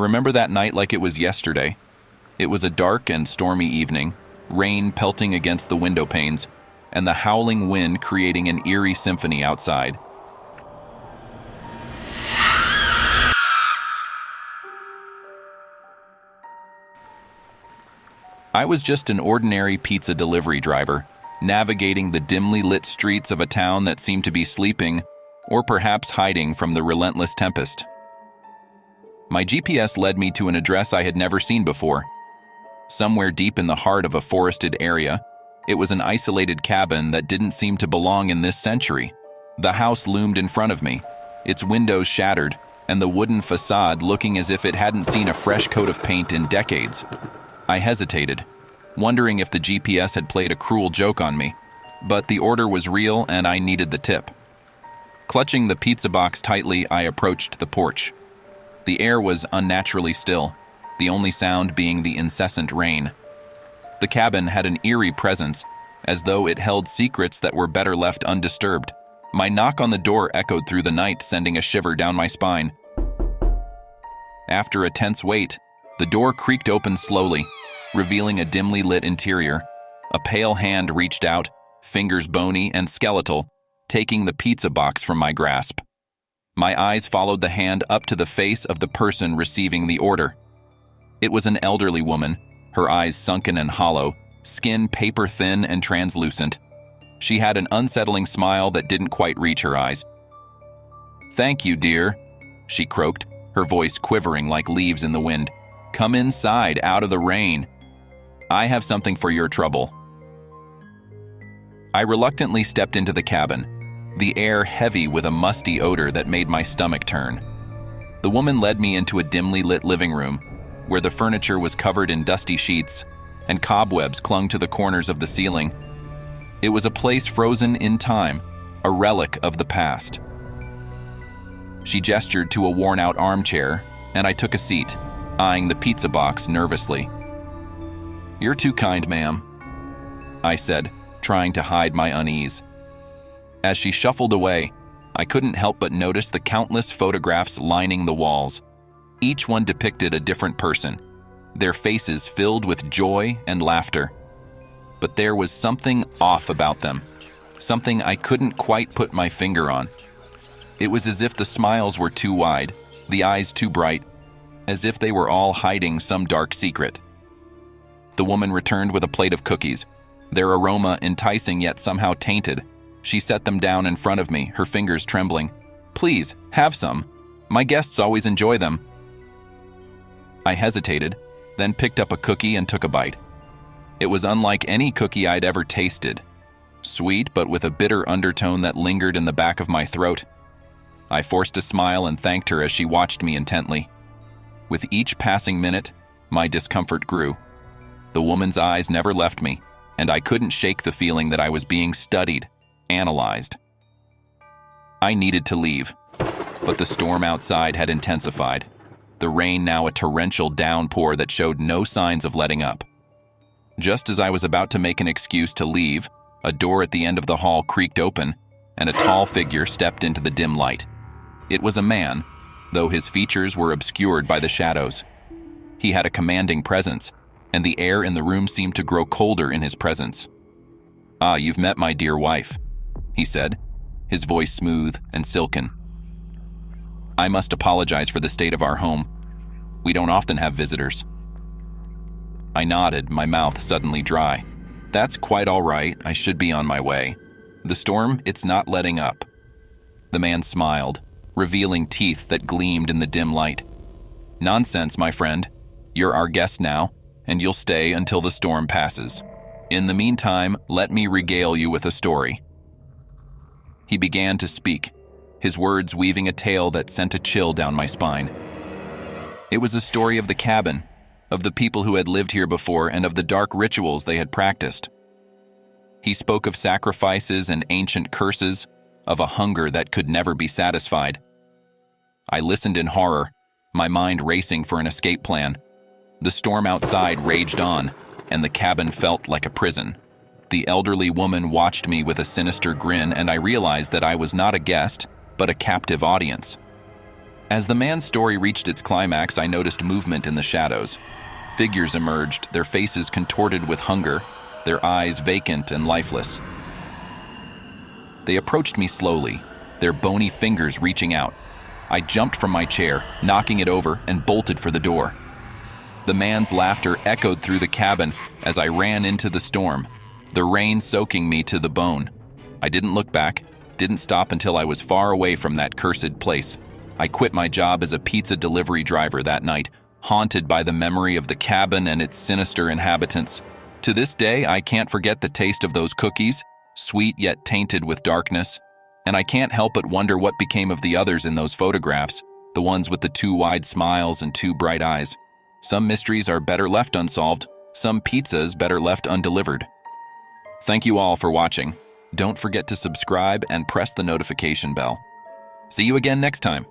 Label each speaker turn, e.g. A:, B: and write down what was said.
A: remember that night like it was yesterday. It was a dark and stormy evening, rain pelting against the window panes, and the howling wind creating an eerie symphony outside. I was just an ordinary pizza delivery driver, navigating the dimly lit streets of a town that seemed to be sleeping, or perhaps hiding from the relentless tempest. My GPS led me to an address I had never seen before. Somewhere deep in the heart of a forested area, it was an isolated cabin that didn't seem to belong in this century. The house loomed in front of me, its windows shattered, and the wooden facade looking as if it hadn't seen a fresh coat of paint in decades. I hesitated, wondering if the GPS had played a cruel joke on me, but the order was real and I needed the tip. Clutching the pizza box tightly, I approached the porch. The air was unnaturally still, the only sound being the incessant rain. The cabin had an eerie presence, as though it held secrets that were better left undisturbed. My knock on the door echoed through the night, sending a shiver down my spine. After a tense wait, the door creaked open slowly, revealing a dimly lit interior. A pale hand reached out, fingers bony and skeletal, taking the pizza box from my grasp. My eyes followed the hand up to the face of the person receiving the order. It was an elderly woman, her eyes sunken and hollow, skin paper-thin and translucent. She had an unsettling smile that didn't quite reach her eyes. "Thank you, dear," she croaked, her voice quivering like leaves in the wind. "Come inside, out of the rain. I have something for your trouble." I reluctantly stepped into the cabin, the air heavy with a musty odor that made my stomach turn. The woman led me into a dimly lit living room, where the furniture was covered in dusty sheets, and cobwebs clung to the corners of the ceiling. It was a place frozen in time, a relic of the past. She gestured to a worn-out armchair, and I took a seat, eyeing the pizza box nervously. "You're too kind, ma'am," I said, trying to hide my unease. As she shuffled away, I couldn't help but notice the countless photographs lining the walls. Each one depicted a different person, their faces filled with joy and laughter. But there was something off about them, something I couldn't quite put my finger on. It was as if the smiles were too wide, the eyes too bright, as if they were all hiding some dark secret. The woman returned with a plate of cookies, their aroma enticing yet somehow tainted. She set them down in front of me, her fingers trembling. "Please, have some. My guests always enjoy them." I hesitated, then picked up a cookie and took a bite. It was unlike any cookie I'd ever tasted. Sweet, but with a bitter undertone that lingered in the back of my throat. I forced a smile and thanked her as she watched me intently. With each passing minute, my discomfort grew. The woman's eyes never left me, and I couldn't shake the feeling that I was being studied, analyzed. I needed to leave, but the storm outside had intensified, the rain now a torrential downpour that showed no signs of letting up. Just as I was about to make an excuse to leave, a door at the end of the hall creaked open, and a tall figure stepped into the dim light. It was a man, though his features were obscured by the shadows. He had a commanding presence, and the air in the room seemed to grow colder in his presence. "Ah, you've met my dear wife," he said, his voice smooth and silken. "I must apologize for the state of our home. We don't often have visitors." I nodded, my mouth suddenly dry. "That's quite all right. I should be on my way. The storm, it's not letting up." The man smiled, revealing teeth that gleamed in the dim light. "Nonsense, my friend. You're our guest now, and you'll stay until the storm passes. In the meantime, let me regale you with a story." He began to speak, his words weaving a tale that sent a chill down my spine. It was a story of the cabin, of the people who had lived here before, and of the dark rituals they had practiced. He spoke of sacrifices and ancient curses, of a hunger that could never be satisfied. I listened in horror, my mind racing for an escape plan. The storm outside raged on, and the cabin felt like a prison. The elderly woman watched me with a sinister grin, and I realized that I was not a guest, but a captive audience. As the man's story reached its climax, I noticed movement in the shadows. Figures emerged, their faces contorted with hunger, their eyes vacant and lifeless. They approached me slowly, their bony fingers reaching out. I jumped from my chair, knocking it over, and bolted for the door. The man's laughter echoed through the cabin as I ran into the storm, the rain soaking me to the bone. I didn't look back, didn't stop until I was far away from that cursed place. I quit my job as a pizza delivery driver that night, haunted by the memory of the cabin and its sinister inhabitants. To this day, I can't forget the taste of those cookies, sweet yet tainted with darkness. And I can't help but wonder what became of the others in those photographs, the ones with the 2 wide smiles and 2 bright eyes. Some mysteries are better left unsolved, some pizzas better left undelivered. Thank you all for watching. Don't forget to subscribe and press the notification bell. See you again next time.